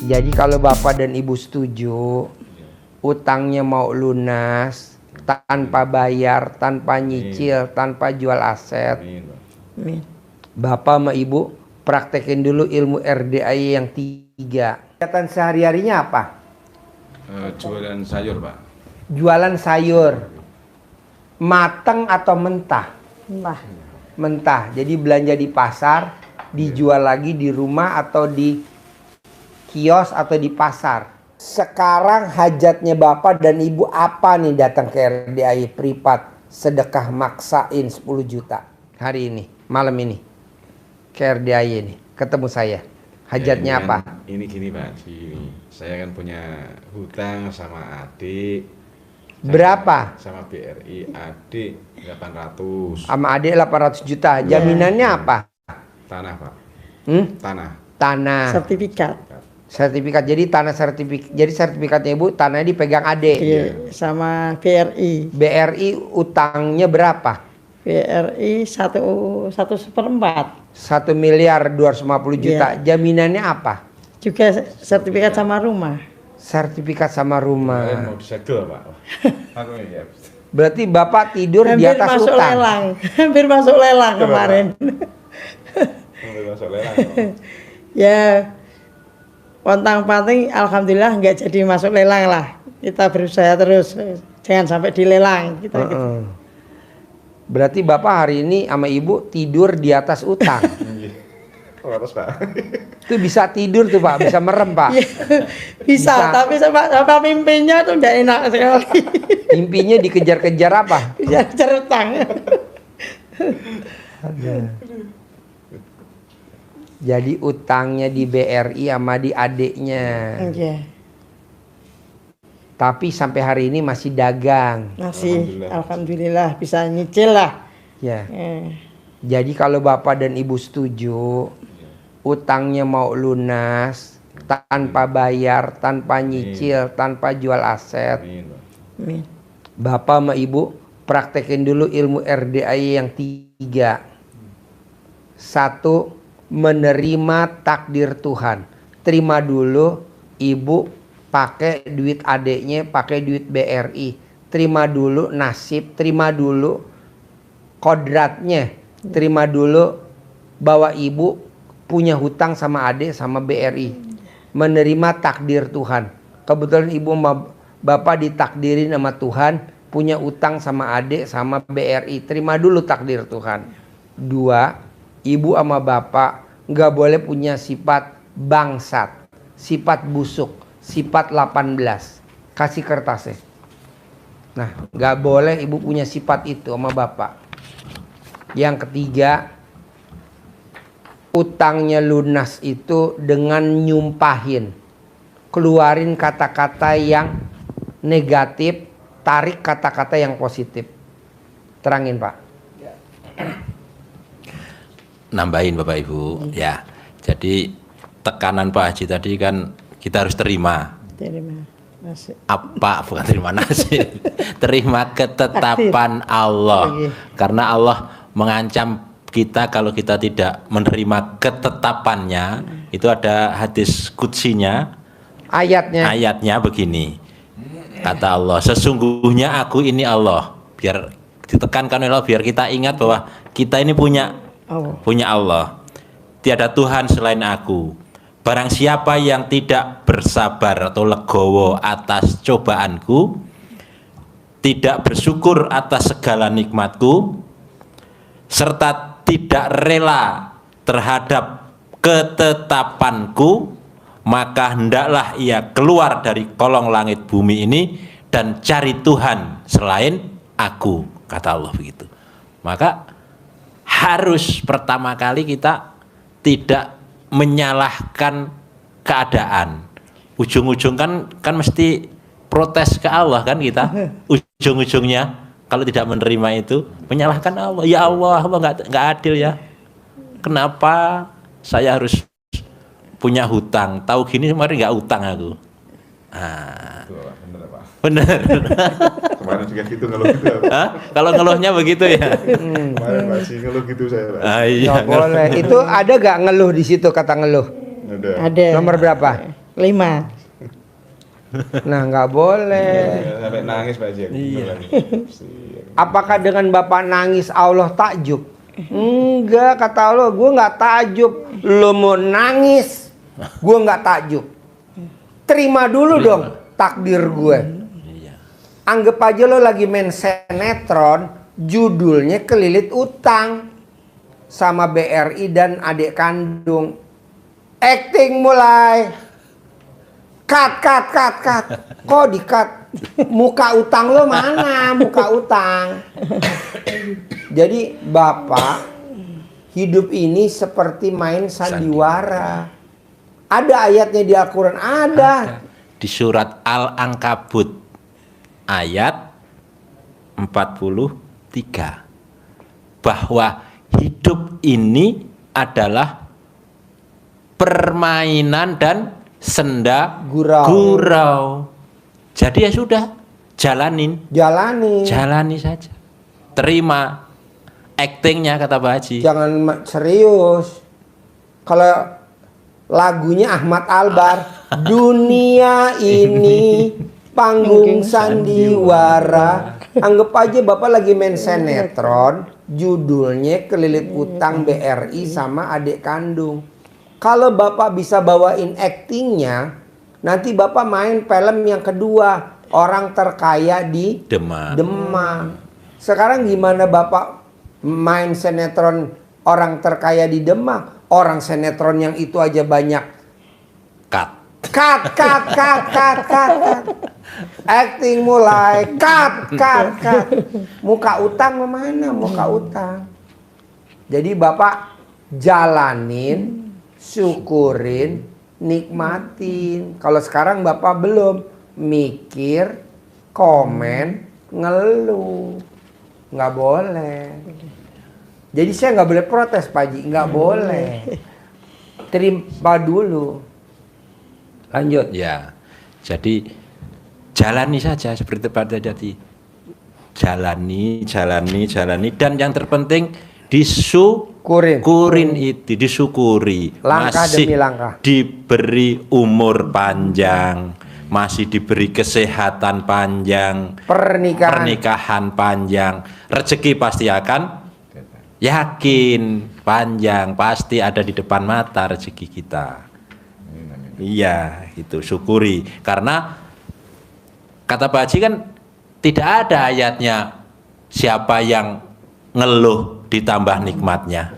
Jadi kalau Bapak dan Ibu setuju, utangnya mau lunas, tanpa bayar, tanpa nyicil, tanpa jual aset. Amin. Bapak sama Ibu praktekin dulu ilmu RDAI yang 3. Kegiatan sehari-harinya apa? Jualan sayur, Pak. Jualan sayur. Matang atau mentah? Entah. Mentah. Jadi belanja di pasar, dijual lagi di rumah atau di kios atau di pasar. Sekarang hajatnya Bapak dan Ibu apa nih datang ke RDAI Pripat sedekah maksain 10 juta hari ini, malam ini ke RDAI ini ketemu saya. Hajatnya apa? Ini gini, Pak. Gini. Saya kan punya hutang sama adik. Berapa? Sama BRI, adik 800. Sama adik 800 juta. Jaminannya apa? Tanah, Pak. Tanah. Sertifikat. Jadi tanah sertifikat. Jadi sertifikatnya Ibu, tanahnya dipegang adik. Iya, sama BRI. BRI utangnya berapa? BRI 1/4. 1.250.000.000 juta. Jaminannya apa? Juga sertifikat sama rumah. Sertifikat sama rumah. Mau disegel, Pak. Aku ya. Berarti Bapak tidur di Hampir atas masuk utang. lelang. Hampir masuk lelang kemarin. Masuk lelang. Ya, pontang-panting alhamdulillah nggak jadi masuk lelang lah. Kita berusaha terus, jangan sampai dilelang. Kita gitu. Berarti Bapak hari ini sama Ibu tidur di atas utang. Atas, Pak. Itu bisa tidur tuh Pak, bisa merem Pak. Bisa, tapi sama mimpinya tuh nggak enak sekali. Mimpinya dikejar-kejar apa? Kejar utang. Jadi utangnya di BRI sama di adiknya. Iya. Tapi sampai hari ini masih dagang. Masih, alhamdulillah bisa nyicil lah. Ya. Jadi kalau Bapak dan Ibu setuju, utangnya mau lunas, tanpa bayar, tanpa nyicil, tanpa jual aset. Amin. Bapak sama Ibu praktekin dulu ilmu RDAI yang 3. 1. Menerima takdir Tuhan. Terima dulu Ibu pakai duit adeknya, pakai duit BRI. Terima dulu nasib, terima dulu kodratnya. Terima dulu bahwa Ibu punya hutang sama adek sama BRI. Menerima takdir Tuhan. Kebetulan Ibu sama Bapak ditakdirin sama Tuhan punya utang sama adek sama BRI. Terima dulu takdir Tuhan. 2. Ibu sama Bapak nggak boleh punya sifat bangsat, sifat busuk, sifat 18. Kasih kertasnya. Nah, nggak boleh Ibu punya sifat itu sama Bapak. Yang ketiga, utangnya lunas itu dengan nyumpahin. Keluarin kata-kata yang negatif, tarik kata-kata yang positif. Terangin Pak. Nambahin Bapak Ibu, ya. Jadi tekanan Pak Haji tadi kan kita harus terima. Terima kasih. Apa bukan terima nasib, terima ketetapan Allah. Karena Allah mengancam kita kalau kita tidak menerima ketetapannya. Itu ada hadis qudsinya. Ayatnya begini. Kata Allah, sesungguhnya aku ini Allah. Biar ditekankan oleh Allah, biar kita ingat bahwa kita ini punya Allah. Tiada Tuhan selain aku. Barang siapa yang tidak bersabar atau legowo atas cobaanku, tidak bersyukur atas segala nikmatku, serta tidak rela terhadap ketetapanku, maka hendaklah ia keluar dari kolong langit bumi ini dan cari Tuhan selain aku, kata Allah begitu. Maka harus pertama kali kita tidak menyalahkan keadaan. Ujung-ujung kan mesti protes ke Allah kan kita. Ujung-ujungnya kalau tidak menerima itu menyalahkan Allah. Ya Allah nggak adil ya. Kenapa saya harus punya hutang? Tahu gini kemarin nggak utang aku. Bener. Kemarin juga gitu ngeluh gitu ya. Kalau ngeluhnya begitu ya. Kemarin masih ngeluh gitu saya, Pak. Iya. Nggak boleh. Itu ada gak ngeluh di situ kata ngeluh? Ada. Nomor berapa? 5. Nah, nggak boleh. Sampai nangis Pak Haji. Iya. Apakah dengan Bapak nangis Allah takjub? Enggak, kata Allah, gue nggak takjub. Lo mau nangis, gue nggak takjub. Terima dulu dong takdir gue. Iya. Anggap aja lo lagi main sinetron, judulnya Kelilit Utang sama BRI dan adik kandung. Acting mulai. Cut. Kok di-cut? Muka utang lo mana? Muka utang. Jadi Bapak, hidup ini seperti main sandiwara. Ada ayatnya di Al-Quran? Ada. Di surat Al-Ankabut ayat 43 bahwa hidup ini adalah permainan dan senda gurau. Jadi ya sudah, jalani saja. Terima aktingnya kata Pak Haji. Jangan serius. Kalau lagunya Ahmad Albar, dunia ini panggung sandiwara. Anggap aja Bapak lagi main sinetron, judulnya Kelilit Utang BRI sama adik kandung. Kalau Bapak bisa bawain aktingnya, nanti Bapak main film yang kedua, Orang Terkaya di Demak. Sekarang gimana Bapak main sinetron Orang Terkaya di Demak? Orang sinetron yang itu aja banyak Cut. Acting mulai cut. Muka utang mana? Muka utang. Jadi Bapak jalanin, syukurin, nikmatin. Kalau sekarang Bapak belum mikir, komen, ngeluh, nggak boleh. Jadi saya nggak boleh protes Pak Haji, nggak boleh. Terima dulu. Lanjut. Ya, jadi jalani saja seperti Pak tadi. Jalani, dan yang terpenting disyukurin itu, disyukuri. Langkah masih demi langkah. Diberi umur panjang, masih diberi kesehatan panjang, pernikahan panjang, rezeki pasti akan yakin panjang, pasti ada di depan mata rezeki kita. Iya, itu syukuri. Karena kata Pak Haji kan tidak ada ayatnya siapa yang ngeluh ditambah nikmatnya.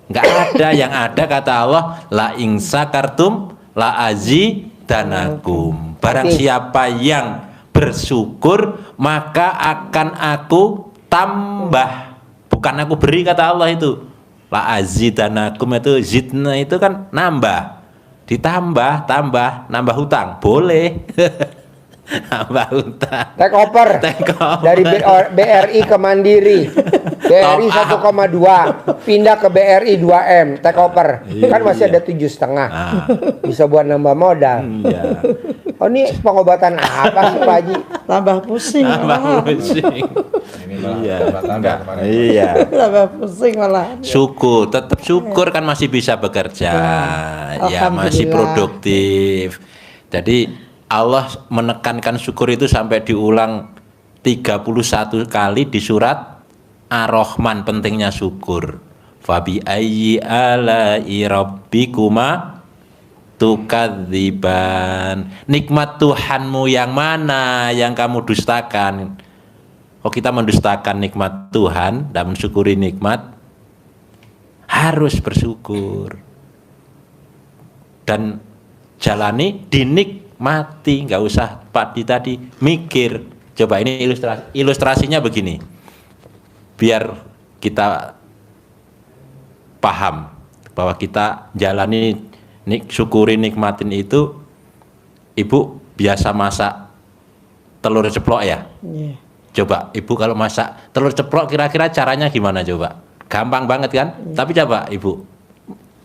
Enggak ada, yang ada kata Allah la ing sakartum la azidanakum. Barang siapa yang bersyukur maka akan aku tambah. Bukan aku beri kata Allah itu. La azidanakum itu zidna itu kan nambah. Ditambah, nambah hutang. Boleh. Nambah hutang. Take over. Dari BRI ke Mandiri. BRI 1,2 pindah ke BRI 2M. Take over. Kan masih ada 7,5. Bisa buat nambah modal. Iya. Oh ini pengobatan apa sih Pak Haji? Tambah pusing. Tambah pusing. Ini malah Iya. tambah kemarin. Iya. Tambah pusing malah. Syukur, tetap syukur kan masih bisa bekerja, ya masih Alhamdulillah. produktif. Jadi Allah menekankan syukur itu sampai diulang 31 kali di surat Ar-Rahman, pentingnya syukur. Fabi ayyi ala'i rabbikuma tukadziban. Nikmat Tuhanmu yang mana yang kamu dustakan? Oh, kita mendustakan nikmat Tuhan dan mensyukuri nikmat, harus bersyukur dan jalani, dinikmati, nggak usah Pak tadi mikir. Coba ini ilustrasinya begini, biar kita paham bahwa kita jalani, syukuri, nikmatin itu. Ibu biasa masak telur ceplok ya? Iya. Coba Ibu kalau masak telur ceplok kira-kira caranya gimana coba? Gampang banget kan? Tapi coba Ibu,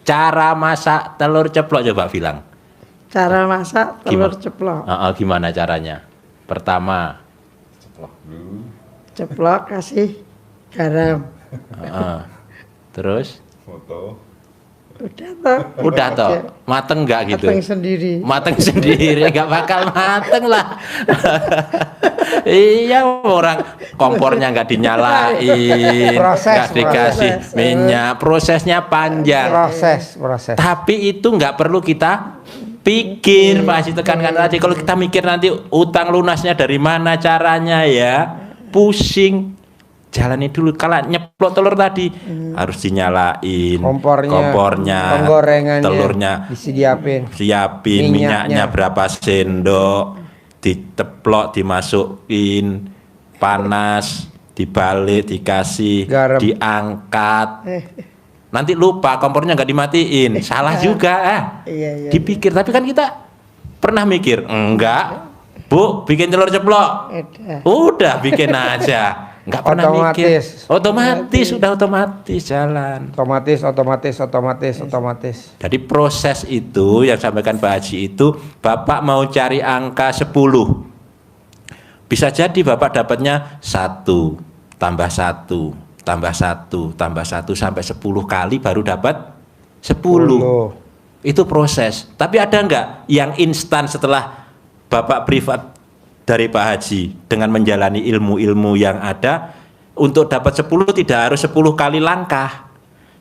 cara masak telur ceplok coba bilang. Cara masak telur ceplok. Gimana caranya? Pertama, Ceplok dulu. Ceplok kasih garam. terus Foto. Udah toh, mateng nggak gitu? Mateng sendiri. Mateng sendiri, nggak bakal mateng lah. Iya, orang kompornya nggak dinyalain, nggak dikasih minyak, prosesnya panjang. Proses. Tapi itu nggak perlu kita pikir, Pak Haji tekankan tadi. Kalau kita mikir nanti utang lunasnya dari mana caranya ya, pusing. Jalani dulu. Kalau nyeplok telur tadi harus dinyalain kompornya, penggorengannya, telurnya minyaknya. siapin, minyaknya berapa sendok, diteplok, dimasukin panas, dibalik, dikasih, Garam. diangkat. Nanti lupa kompornya nggak dimatiin, salah juga. Iya. Dipikir, tapi kan kita pernah mikir, enggak, Bu, bikin telur ceplok. Udah bikin aja. Nggak pernah mikir. Sudah otomatis jalan. Otomatis. Jadi proses itu yang sampaikan Pak Haji itu, Bapak mau cari angka 10. Bisa jadi Bapak dapatnya 1 tambah 1 tambah 1 tambah 1 sampai 10 kali baru dapat 10. Itu proses. Tapi ada nggak yang instan setelah Bapak privat dari Pak Haji dengan menjalani ilmu-ilmu yang ada, untuk dapat 10 tidak harus 10 kali langkah.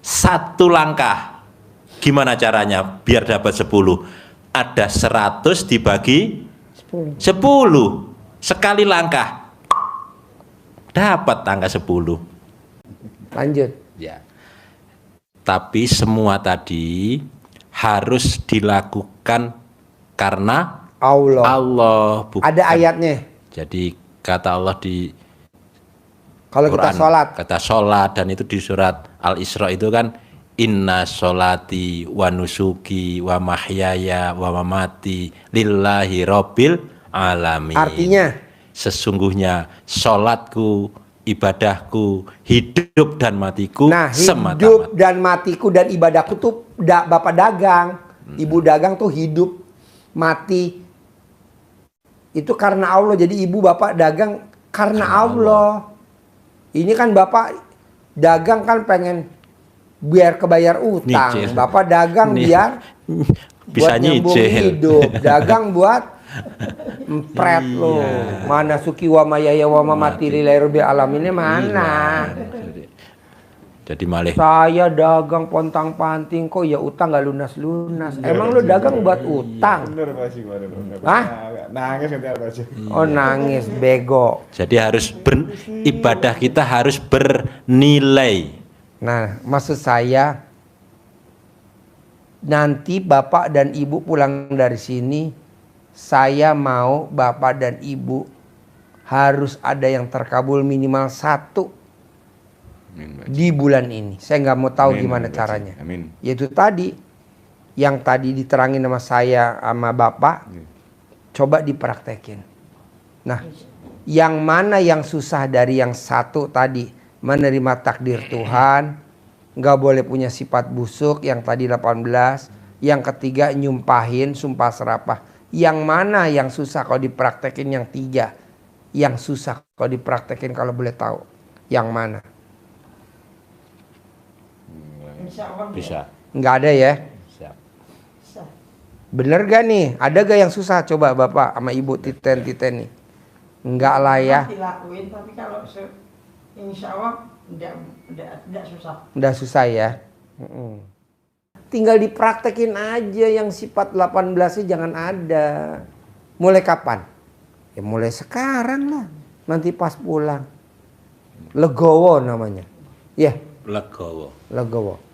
1 langkah. Gimana caranya biar dapat 10? Ada 100 dibagi 10. Sekali langkah dapat angka 10. Lanjut. Ya. Tapi semua tadi harus dilakukan karena Allah, bukan. Ada ayatnya. Jadi kata Allah di Kalau Quran, kita sholat. kata sholat, dan itu di surat Al-Isra itu kan, inna sholati wa nusuki wa mahyaya wa mamati lillahi rabbil alamin. Artinya sesungguhnya sholatku, ibadahku, hidup dan matiku semata-mata. Hidup dan matiku dan ibadahku tuh Bapak dagang. Ibu dagang tuh hidup, mati. Itu karena Allah. Jadi ibu bapak dagang karena Allah. Ini kan bapak dagang kan pengen biar kebayar utang. Nyicil. Bapak dagang biar bisa buat nyambung nyicil. hidup. Dagang buat empret lo. Mana suki wa mayaya wa mamati lillahi rabbil alaminnya mana? Jadi malah Saya dagang pontang-panting kok ya utang nggak lunas-lunas. Emang lu dagang buat utang? Bener Pak Haji, bener. Hah? Nangis nanti Pak Haji. Oh nangis bego. jadi harus ibadah kita harus bernilai. Nah, maksud saya nanti bapak dan ibu pulang dari sini, saya mau bapak dan ibu harus ada yang terkabul minimal 1 di bulan ini. Saya nggak mau tahu gimana caranya. Amin. Yaitu tadi yang tadi diterangin sama saya sama bapak, coba dipraktekin. Nah, yang mana yang susah dari yang 1 tadi, menerima takdir Tuhan, nggak boleh punya sifat busuk yang tadi 18, yang ketiga nyumpahin sumpah serapah. Yang mana yang susah kalau dipraktekin? Yang 3 yang susah kalau dipraktekin, kalau boleh tahu yang mana? Bisa. Nggak ada ya? Siap. Bener gak nih? Ada gak yang susah? Coba bapak sama ibu titen nih. Enggak lah ya. Dilakuin, tapi kalau insya Allah tidak susah. Udah susah ya. Tinggal dipraktekin aja yang sifat 18-nya jangan ada. Mulai kapan? Ya mulai sekarang lah. Nanti pas pulang. Legowo namanya. Ya, Legowo. legowo.